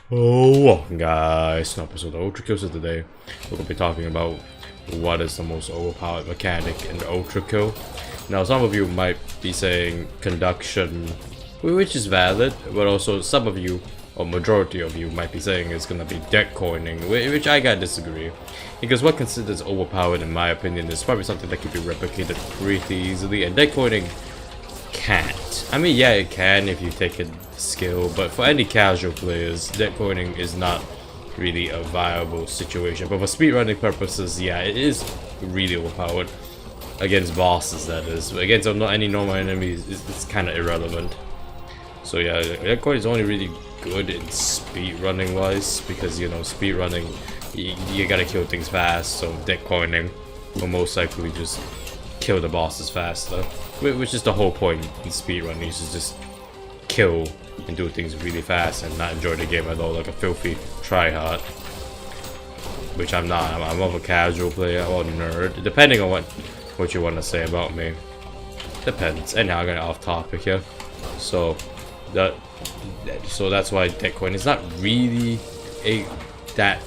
Oh, welcome guys, an episode of ULTRAKILL. So today we're going to be talking about what is the most overpowered mechanic in ULTRAKILL. Now some of you might be saying conduction, which is valid, but also some of you, or majority of you, might be saying it's going to be deck coining, which I gotta disagree. Because what considers overpowered in my opinion is probably something that can be replicated pretty easily, and deck coining can't. I mean, yeah, it can if you take a skill, but for any casual players, deck coining is not really a viable situation. But for speedrunning purposes, yeah, it is really overpowered. Against bosses, that is. But against any normal enemies, it's kind of irrelevant. So yeah, deck coining is only really good in speedrunning wise, because you know, speedrunning, you gotta kill things fast, so deck coining will most likely just kill the bosses faster, which is the whole point in speedrunning. You should just kill and do things really fast and not enjoy the game at all, like a filthy tryhard, which I'm not. I'm more of a casual player or nerd, depending on what you want to say about me. Depends. Anyhow, I'm getting off topic here. So that's why deck coining is not really that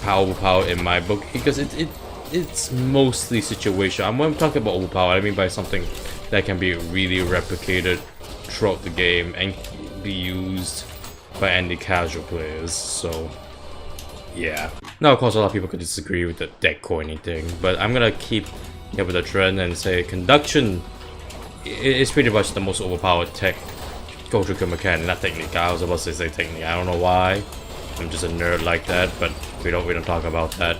power in my book, because it's mostly situational. When I'm talking about overpowered, I mean by something that can be really replicated throughout the game and be used by any casual players. So yeah. Now of course a lot of people could disagree with the deck coining thing, but I'm gonna keep with the trend and say conduction is pretty much the most overpowered tech ULTRAKILL mechanic. Not technique. I was about to say technique. I don't know why. I'm just a nerd like that, but we don't talk about that.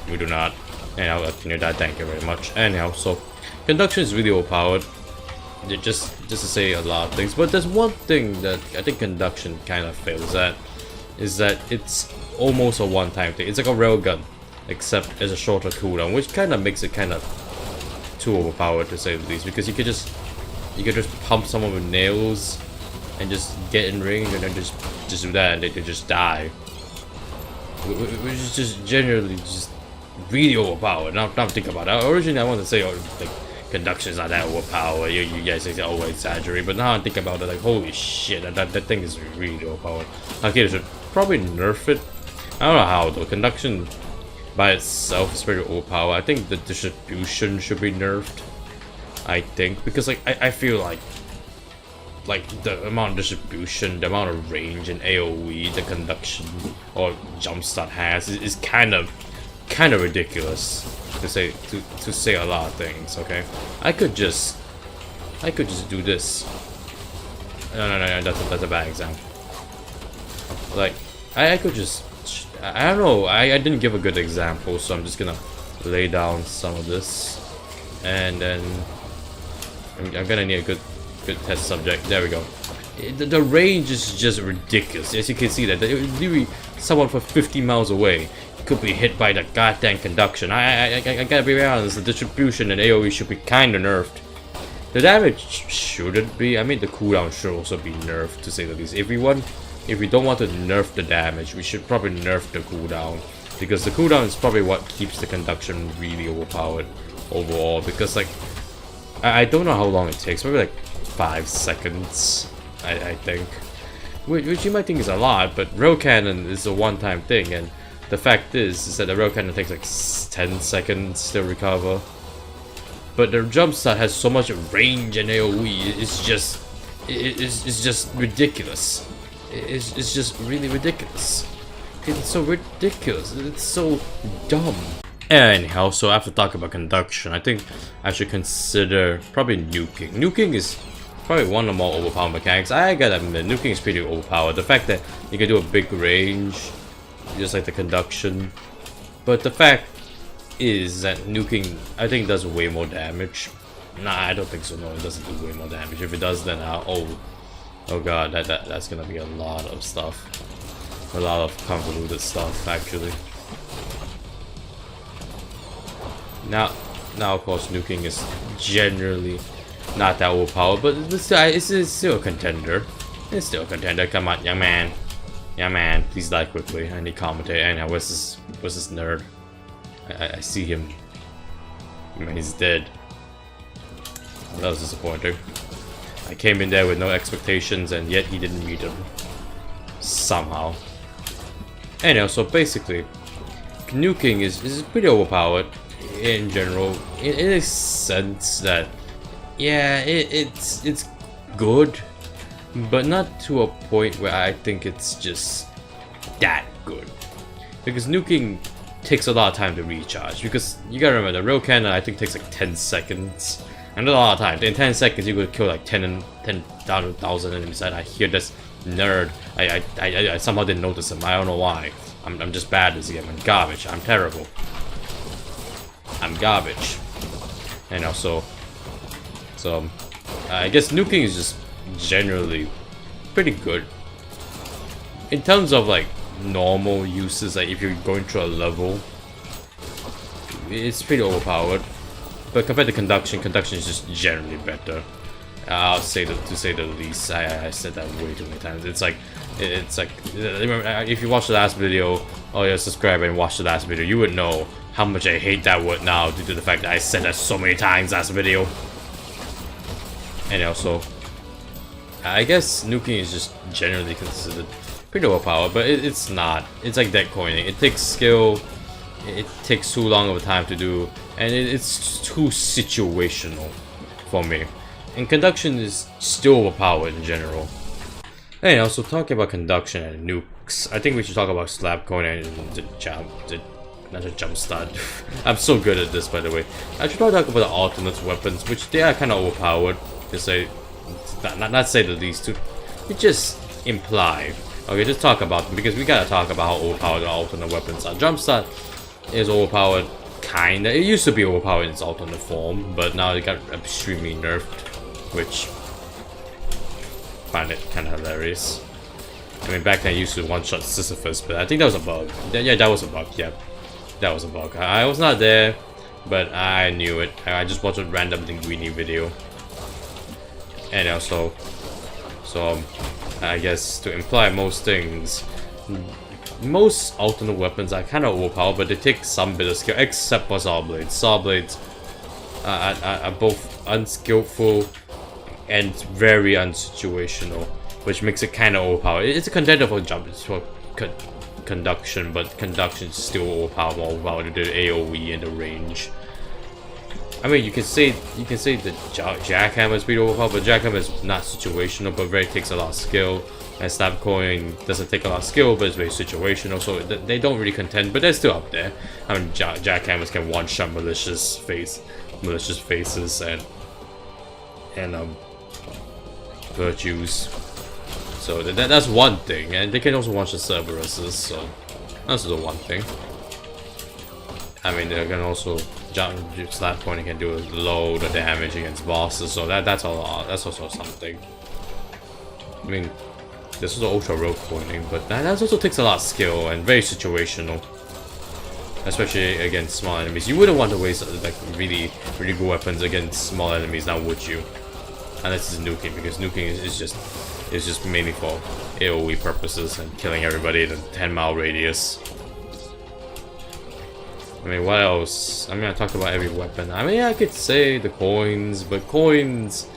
We do not. Anyhow, I'll continue that. Thank you very much. Anyhow, so conduction is really overpowered. Just to say a lot of things, but there's one thing that I think conduction kind of fails at, is that it's almost a one-time thing. It's like a railgun, except it's a shorter cooldown, which kind of makes it kind of too overpowered to say the least. Because you could just pump someone with nails and just get in range and then just do that, and they could just die, which is just generally just really overpowered. Now think about it. Originally I wanted to say, oh, like, conduction is not that overpowered. You guys say, oh, exaggerate, but now I think about it, like, holy shit, that thing is really overpowered. Okay, they should probably nerf it. I don't know how though. Conduction by itself is pretty overpowered. I think the distribution should be nerfed, I think, because like I feel like the amount of distribution, the amount of range and AoE the conduction or jumpstart has is kind of ridiculous to say a lot of things. Okay, I could just do this. No, that's a bad example. Like I could just, I don't know, I didn't give a good example, so I'm just gonna lay down some of this, and then I'm gonna need a good test subject. There we go. The range is just ridiculous. As you can see, that literally someone from 50 miles away could be hit by the goddamn conduction. I gotta be honest, the distribution and AoE should be kinda nerfed. The damage shouldn't be. I mean, the cooldown should also be nerfed, to say the least. If we don't want to nerf the damage, we should probably nerf the cooldown, because the cooldown is probably what keeps the conduction really overpowered overall. Because like, I don't know how long it takes, maybe like 5 seconds, I think, which you might think is a lot, but rail cannon is a one-time thing, and the fact is that the rail cannon takes like 10 seconds to recover. But the jumpstart has so much range and AoE, it's just ridiculous. It's just really ridiculous. It's so ridiculous. It's so dumb. Anyhow, so after talking about conduction, I think I should consider probably Nuking. Nuking is probably one of the more overpowered mechanics. I gotta admit, Nuking is pretty overpowered. The fact that you can do a big range, just like the conduction. But the fact is that Nuking, I think, does way more damage. Nah, I don't think so. No, it doesn't do way more damage. If it does, then oh god, that's gonna be a lot of stuff. A lot of convoluted stuff, actually. Now of course, Nuking is generally not that overpowered, but it's still a contender. It's still a contender. Come on, young man. Yeah, man, please die quickly. I need commentate. Anyhow, what's this nerd? I see him. He's dead. That was disappointing. I came in there with no expectations, and yet he didn't meet them. Somehow. Anyhow, so basically, Nuking is pretty overpowered in general, in a sense that, yeah, it's good, but not to a point where I think it's just that good. Because Nuking takes a lot of time to recharge, because you gotta remember, the real cannon I think takes like 10 seconds, and that's a lot of time. In 10 seconds you could kill like 10,000 enemies, and I hear this nerd, I somehow didn't notice him, I don't know why. I'm just bad at this game, I'm garbage, I'm terrible. I'm garbage. And also, so I guess Nuking is just generally pretty good. In terms of like normal uses, like if you're going through a level, it's pretty overpowered. But compared to conduction, conduction is just generally better. I'll say that, to say the least. I said that way too many times. It's like remember, if you watched the last video, or you subscribe and watch the last video, you would know how much I hate that word now due to the fact that I said that so many times last video. And also, I guess Nuking is just generally considered pretty overpowered, but it's not. It's like deck coining. It takes skill. It takes too long of a time to do, and it's too situational for me. And conduction is still overpowered in general. Anyhow, so talking about conduction and nukes, I think we should talk about slap coin and not a jump start. I'm so good at this, by the way. I should probably talk about the alternate weapons, which they are kind of overpowered, to say, not say the least. To just imply. Okay, just talk about them, because we gotta talk about how overpowered the alternate weapons are. Jump start is overpowered, kinda. It used to be overpowered in its alternate form, but now it got extremely nerfed, which I find it kind of hilarious. I mean, back then I used to one-shot Sisyphus, but I think that was a bug. Yeah, that was a bug. Yeah, that was a bug. I was not there, but I knew it. I just watched a random Linguini video, and also, so I guess to imply most things, most alternate weapons are kind of overpowered, but they take some bit of skill, except for saw blades. Saw blades are both unskillful and very unsituational, which makes it kind of overpowered. It's a contender for conduction, but conduction is still overpowered, more overpowered due to the AOE and the range. I mean, you can say that jackhammer is pretty overpowered, but jackhammer is not situational, but very takes a lot of skill. And slap coin doesn't take a lot of skill, but it's very situational, so they don't really contend, but they're still up there. I mean, jackhammers can one-shot malicious faces and virtues. So that's one thing, and they can also one-shot Cerberuses, so that's the one thing. I mean, they can also slap coin can do a load of damage against bosses, so that's a lot. That's also something. I mean, this is ultra rogue coining, but that also takes a lot of skill and very situational, especially against small enemies. You wouldn't want to waste like really good weapons against small enemies, now would you? Unless it's Nuking, because Nuking is just mainly for AOE purposes and killing everybody in a 10-mile radius. I mean, what else? I mean, I talked about every weapon. I mean, I could say the coins, but coins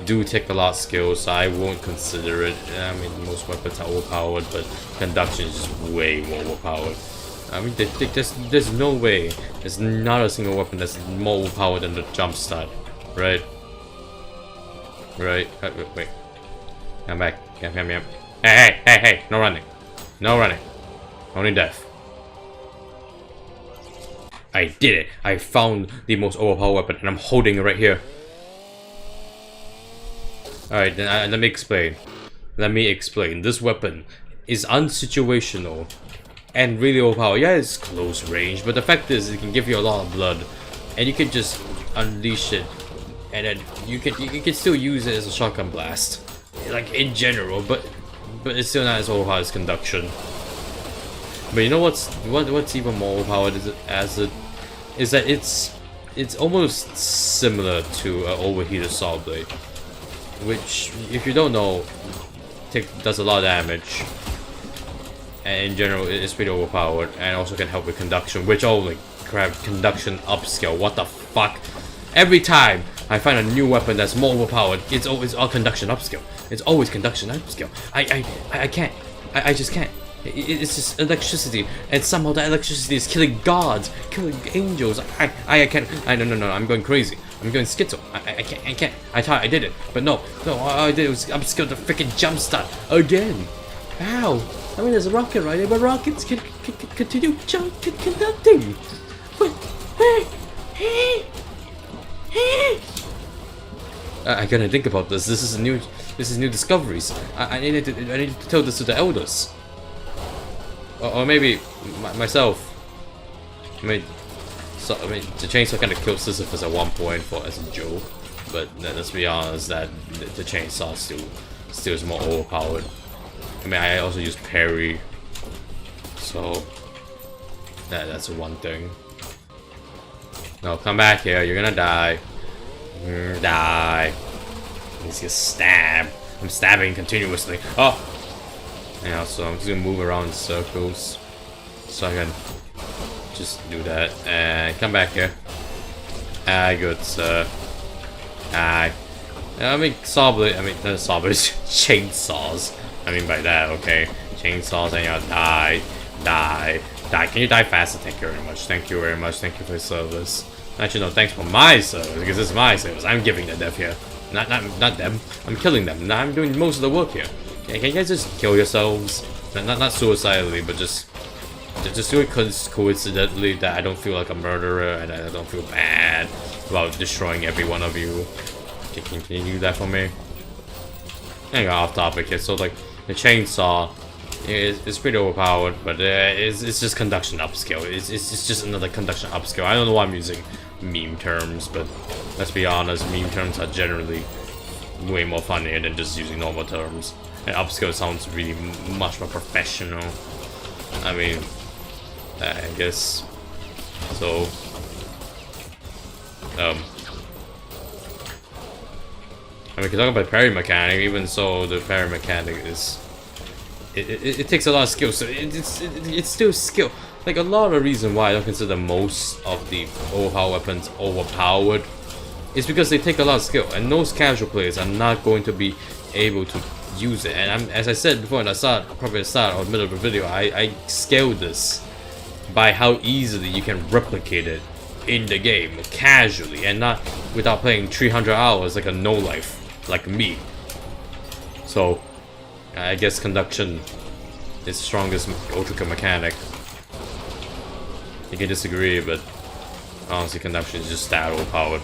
do take a lot of skill, so I won't consider it. I mean, most weapons are overpowered, but conduction is just way more overpowered. I mean, there's no way. There's not a single weapon that's more overpowered than the jump start, right? Right? Wait. Come back. Yep. Hey! No running. No running. Only death. I did it. I found the most overpowered weapon, and I'm holding it right here. Alright, then let me explain. This weapon is unsituational and really overpowered. Yeah, it's close range, but the fact is it can give you a lot of blood, and you can just unleash it, and then you can still use it as a shotgun blast, like in general, but it's still not as overpowered as conduction. But you know what's even more overpowered is that it's almost similar to an overheated saw blade, which, if you don't know, does a lot of damage, and in general it's pretty overpowered, and also can help with conduction, which, holy crap, conduction upscale, what the fuck? Every time I find a new weapon that's more overpowered, it's always all conduction upscale. It's always conduction upscale. I can't. I just can't. It's just electricity, and somehow that electricity is killing gods, killing angels. I can't. No, I'm going crazy. I'm going schizo. I can't. I thought I did it, but no. All I did was I'm just going to freaking jumpstart again. How? I mean, there's a rocket right there, but rockets can continue conducting. But I gotta think about this. This is new discoveries. I need to tell this to the elders, or maybe myself. I mean, the chainsaw kind of killed Sisyphus at one point as a joke, but let's be honest, that the chainsaw still is more overpowered. I mean, I also use parry, so that's one thing. No, come back here. You're gonna die. Die. He's gonna stab. I'm stabbing continuously. Oh! Yeah, so I'm just gonna move around in circles so I can just do that. And come back here. Good, sir. I mean, saw blade. I mean, not saw blades. Chainsaws. I mean by that, okay? Chainsaws, and you die. Can you die faster? Thank you very much. Thank you very much. Thank you for your service. Actually, no, thanks for my service, because it's my service. I'm giving the death here. Not them. I'm killing them. I'm doing most of the work here. Can you guys just kill yourselves? Not suicidally, but just do it coincidentally, that I don't feel like a murderer and I don't feel bad about destroying every one of you. Can you do that for me? Hang on, off topic here. So like the chainsaw is pretty overpowered, but it's just conduction upscale. It's just another conduction upscale. I don't know why I'm using meme terms, but let's be honest, meme terms are generally way more funnier than just using normal terms. And upscale sounds really much more professional. I mean, I guess so. I mean, talking about parry mechanic, even so, the parry mechanic is it takes a lot of skill. So it's still skill. Like, a lot of the reason why I don't consider most of the overpowered weapons overpowered is because they take a lot of skill, and most casual players are not going to be able to use it. And as I said before, in the start, probably the start or middle of the video, I scaled this by how easily you can replicate it in the game casually and not without playing 300 hours like a no-life like me. So I guess conduction is the strongest ULTRAKILL mechanic. You can disagree, but honestly, conduction is just that overpowered.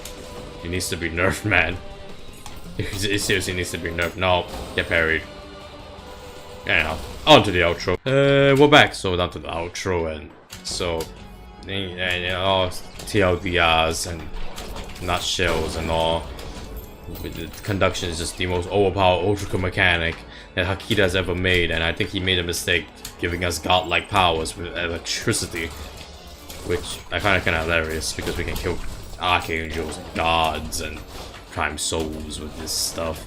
It needs to be nerfed, man. It seriously needs to be nerfed. No, get parried. Anyhow, on to the outro. We're back, so down to the outro, and so all TLDRs and nutshells and all. The conduction is just the most overpowered ULTRAKILL mechanic that Hakita's ever made, and I think he made a mistake giving us godlike powers with electricity, which I find kind of hilarious because we can kill archangels and gods and prime souls with this stuff.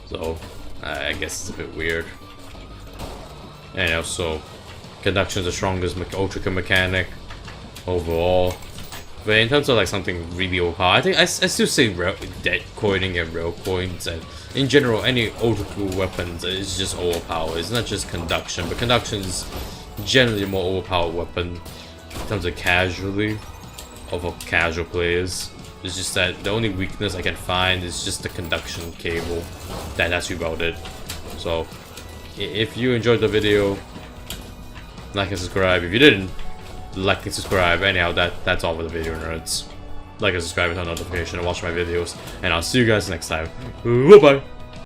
So I guess it's a bit weird. Anyhow, so conduction is the strongest ULTRAKILL mechanic overall. But in terms of like something really overpowered, I think I still say dead coining and rail coins, and in general any ULTRAKILL weapons is just overpowered. It's not just conduction, but conduction is generally a more overpowered weapon in terms of casually over casual players. It's just that the only weakness I can find is just the conduction cable. That's about it. So if you enjoyed the video, like and subscribe. If you didn't, like and subscribe. Anyhow, that's all for the video, nerds. Like and subscribe and turn on notification and watch my videos, and I'll see you guys next time. Bye bye.